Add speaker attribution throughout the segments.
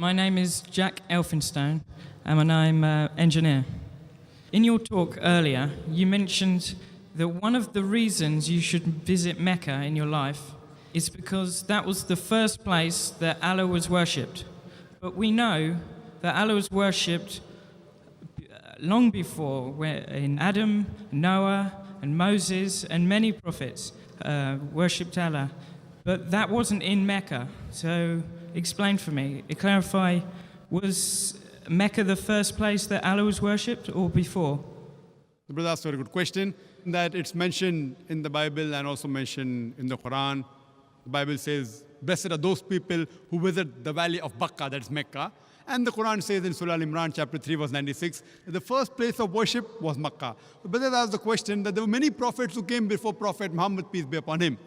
Speaker 1: My name is Jack Elphinstone, and I'm an engineer. In your talk earlier, you mentioned that one of the reasons you should visit Mecca in your life is because that was the first place that Allah was worshipped. But we know that Allah was worshipped long before, where in Adam, Noah, and Moses, and many prophets worshipped Allah. But that wasn't in Mecca. So explain for me, clarify, was Mecca the first place that Allah was worshipped or before?
Speaker 2: The brother asked a very good question, that it's mentioned in the Bible and also mentioned in the Quran. The Bible says, blessed are those people who visit the valley of Bakka, that is Mecca. And the Quran says in Surah Al-Imran, chapter 3, verse 96, that the first place of worship was Makkah. The brother asked the question that there were many prophets who came before Prophet Muhammad, peace be upon him.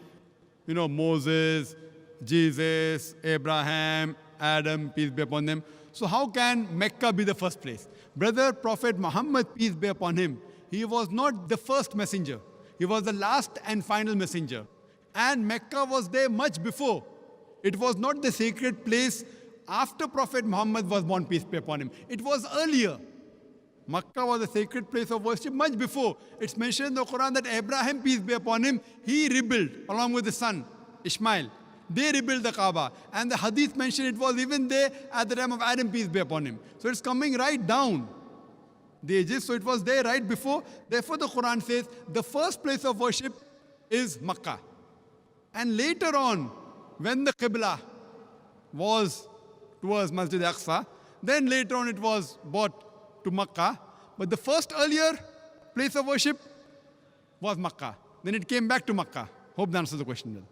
Speaker 2: You know, Moses, Jesus, Abraham, Adam, peace be upon them. So how can Mecca be the first place? Brother, Prophet Muhammad, peace be upon him, he was not the first messenger. He was the last and final messenger. And Mecca was there much before. It was not the sacred place after Prophet Muhammad was born, peace be upon him. It was earlier. Makkah was a sacred place of worship much before. It's mentioned in the Quran that Abraham, peace be upon him, he rebuilt along with his son, Ishmael. They rebuilt the Kaaba. And the Hadith mentioned it was even there at the time of Adam, peace be upon him. So it's coming right down the ages. So it was there right before. Therefore the Quran says the first place of worship is Makkah. And later on, when the Qibla was towards Masjid Aqsa, then later on it was brought to Makkah. But the first earlier place of worship was Makkah. Then it came back to Makkah. Hope that answers the question.